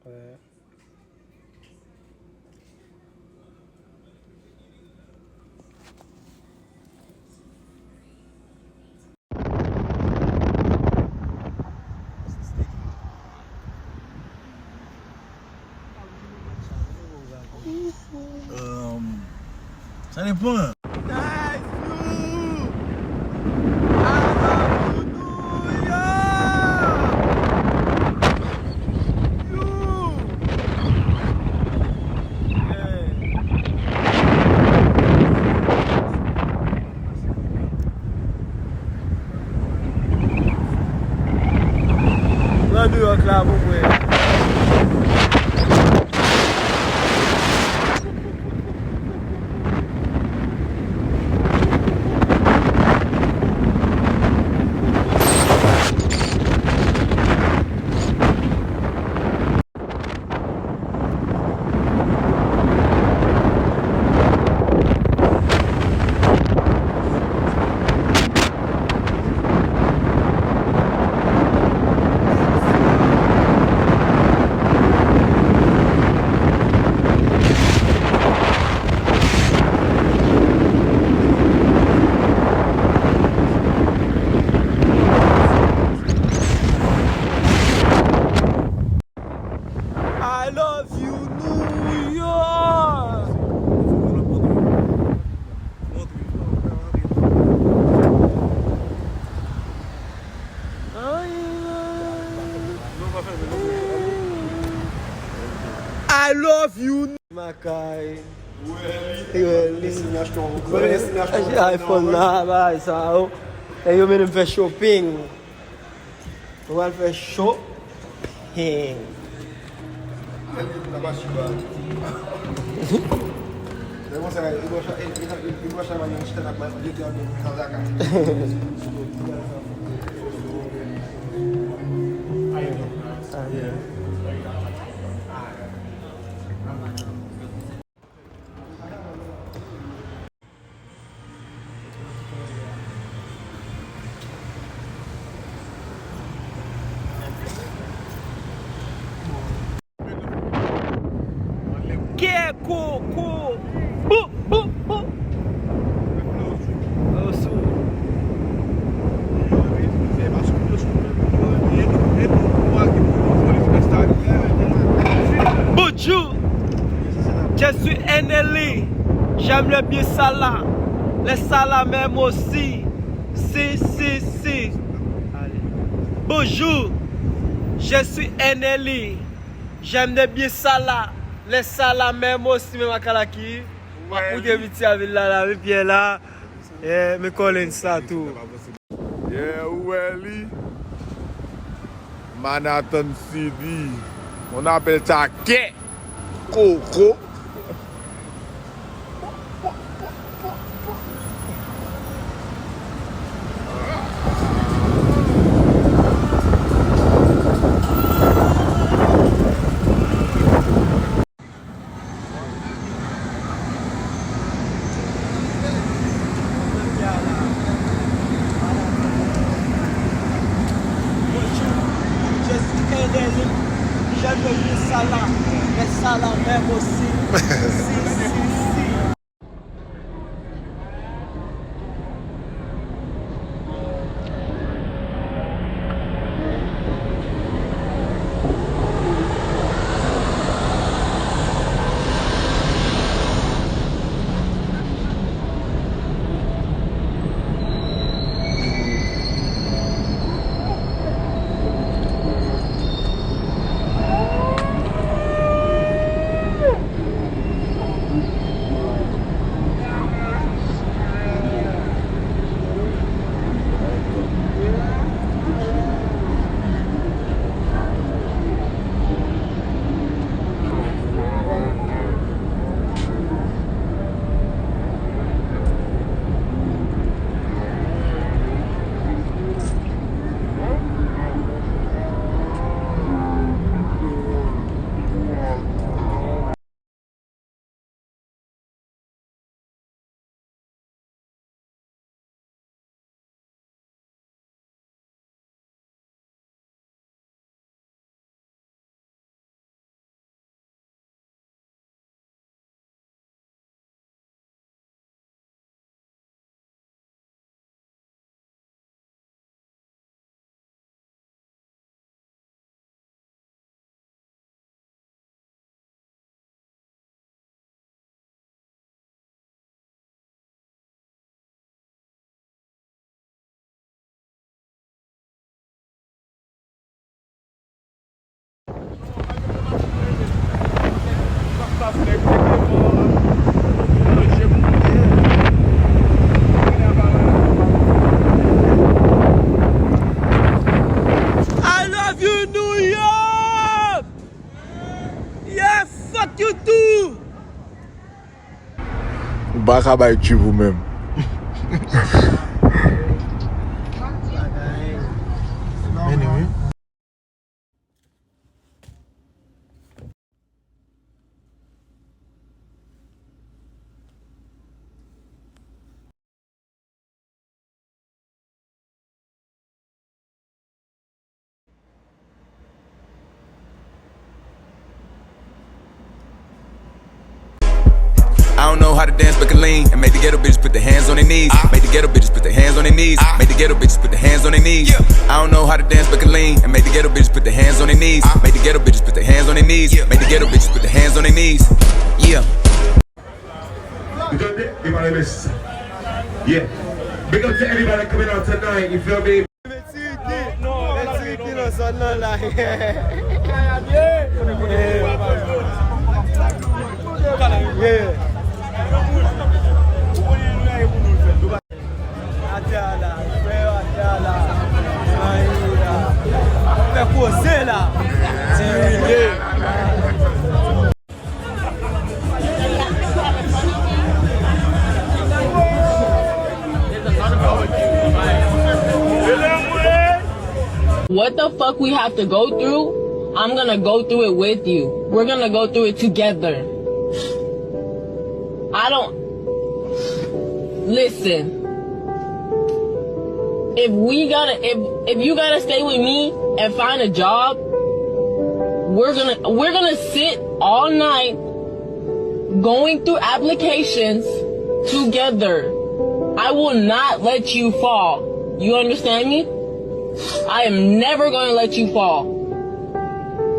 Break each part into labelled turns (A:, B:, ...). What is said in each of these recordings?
A: Ouais.
B: Ça dépend.
A: Là, New York, là, mon frère. I love you, New York. I love you, Makai. iPhone là, bah, ça. Et yo même faire shopping. On va faire shopping. Coco. Bonjour, je suis Eneli. J'aime le bien salade. Les salades même aussi. Si. Bonjour, je suis Eneli. J'aime le bien salade. Les salades même aussi, même à Kalaki. Où je vis à Villa, et puis là, me colle ça tout.
B: Yeah, Welly. Manhattan City. On appelle ça Quai Coco.
A: J'aime le salade, les salades même aussi.
B: pas à bailler vous-même. Anyway.
C: I don't know how to dance but can lean and make the ghetto bitches put their hands on their knees. Make the ghetto bitches put their hands on their knees. Make the ghetto bitches put their hands on their knees. I don't know how to dance but can lean and make the ghetto bitches put their hands on their knees. Make the ghetto bitches put their hands on their knees. Make the ghetto bitches put their hands on their knees. Yeah.
D: Yeah. Big up to everybody coming out tonight, you feel me?
E: What the fuck we have to go through, I'm gonna go through it with you. We're gonna go through it together. Listen. If you gotta stay with me and find a job, we're gonna sit all night going through applications together. I will not let you fall. You understand me? I am never going to let you fall.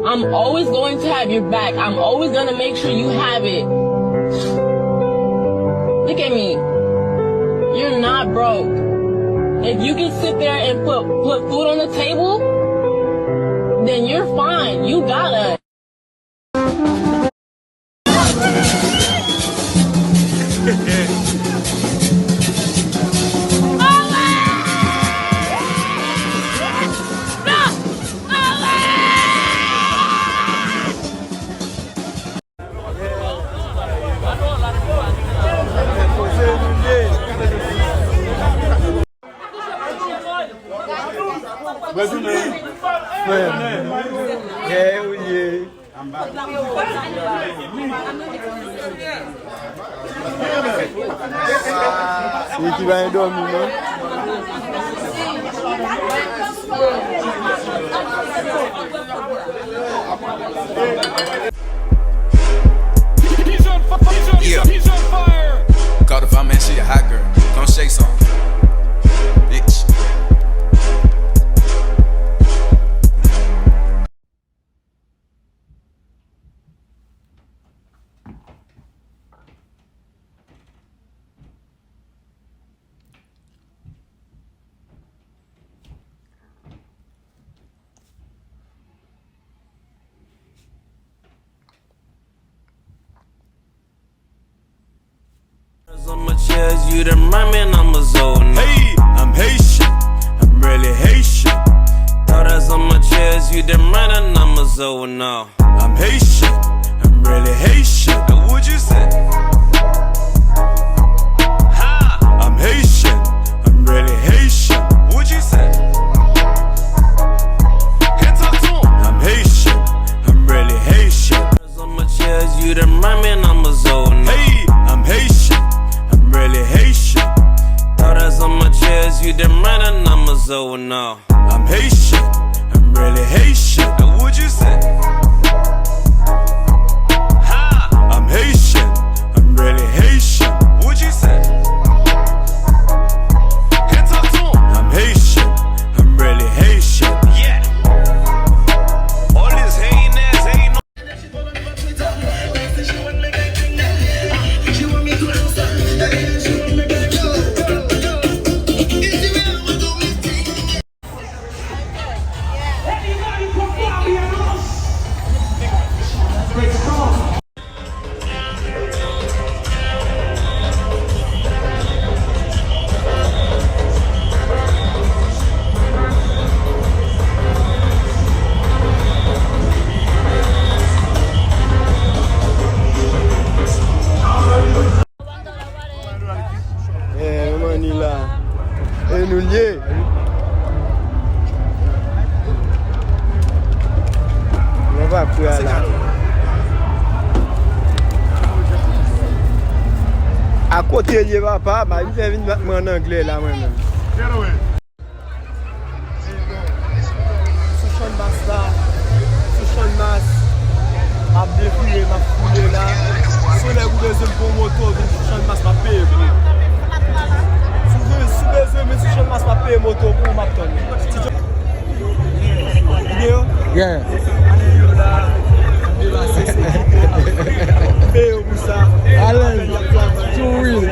E: I'm always going to have your back. I'm always going to make sure you have it. Look at me. You're not broke. If you can sit there and put food on the table, then you're fine. You got us.
A: Qui va dormir, non?
C: He's on fire. Call the fireman, she a hot girl. Come shake some. Bitch.
F: On my chest, you the merman, I'm a zone. Hey, I'm Haitian, I'm really Haitian. Thought that's on my chest, you the merman, I'm a zone now. I'm Haitian, I'm really Haitian. Now would you say? Ha! I'm Haitian, I'm really Haitian. Would you say? Can't talk to him. I'm Haitian, I'm really Haitian. On my chest, you the merman, I'm a zone. Hey, I'm Haitian. Really Haitian. Thought that's on my chest, you the man and I'm a zone now. I'm Haitian, I'm really Haitian. Now would you say? Ha! I'm Haitian, I'm
A: On va pour là. À côté de papa, il vient venir en anglais là moi-même. Souchon Mas là. Souchon Mas. A défilé, m'a foulé là. Si les vous besoin pour moto, Souchon Mas m'a payé. Si vous besoin, mais Souchon Mas m'a payé moto pour ma tonne. Vidéo?
B: Yeah.
A: Payé pour ça.
B: Allez, too real.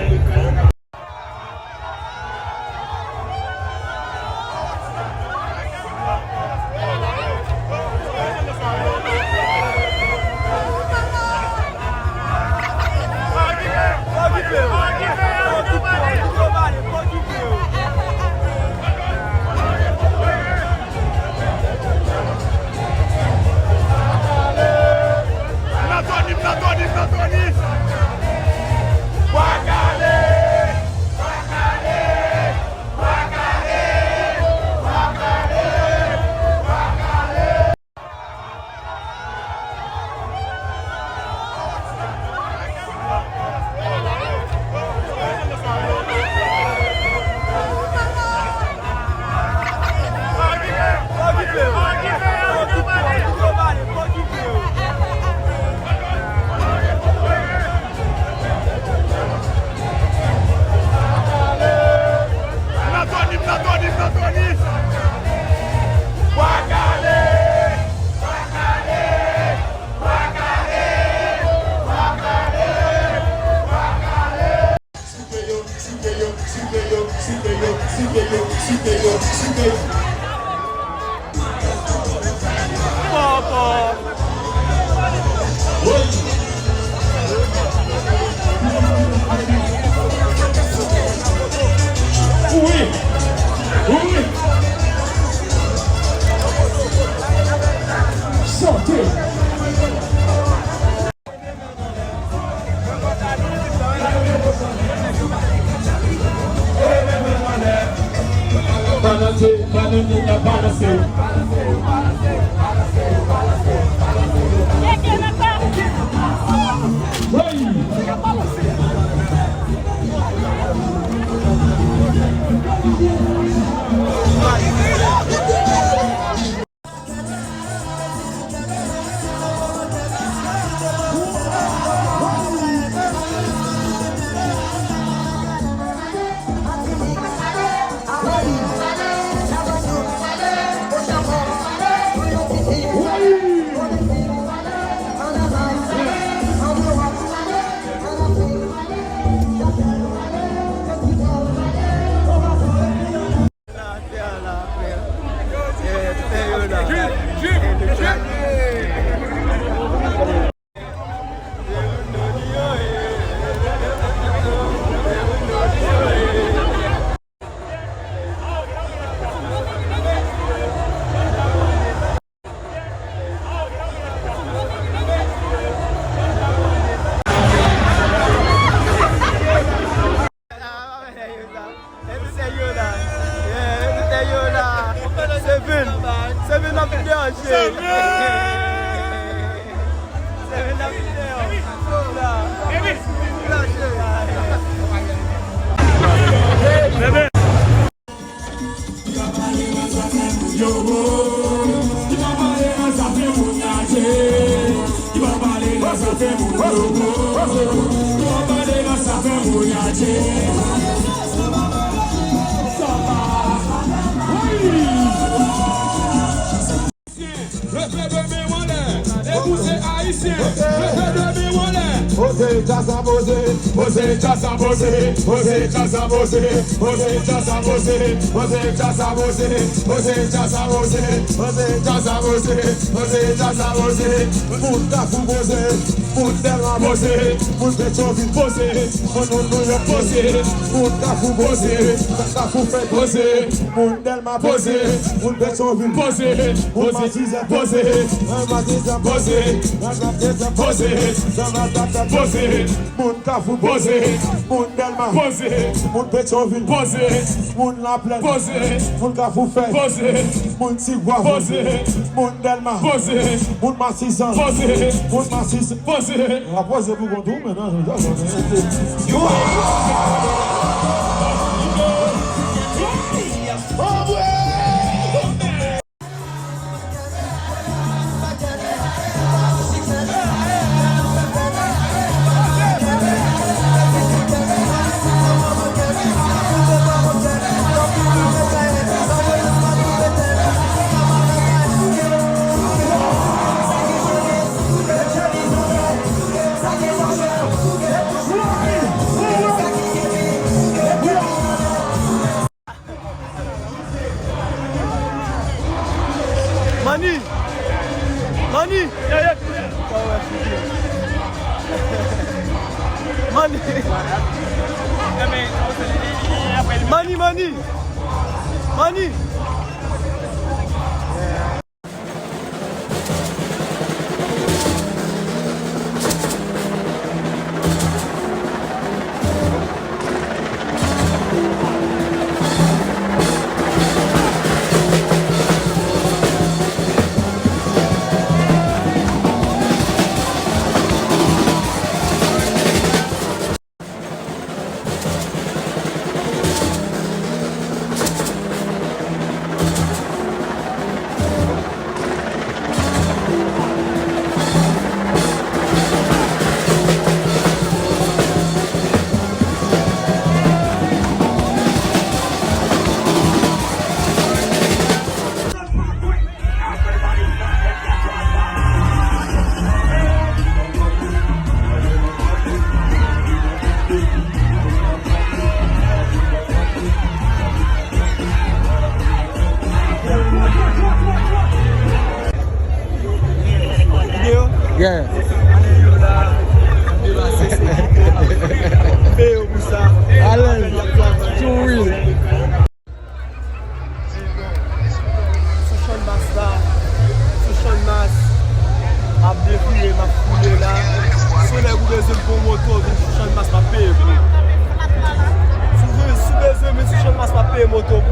G: Pose it, pose it, Moun Kafou, pose it, Moun Delma, pose it, Moun Petroville, pose it, Moun La Plaine, pose it, Moun Kafou Fait, pose it, Moun Tigua, pose it, Moun Delma, pose it, Moun Massissan, pose it, Moun Massis, pose it. On va poser pour contour maintenant.
A: Mani! Mani! Mani! Mani, Mani! Mani!
B: Yeah. Alan, too real.
A: Social mass là, social mass, a défilé, m'a foulé là. Si les vous besoin pour moto, social mass m'a payé. Si vous besoin, mais social mass m'a payé moto.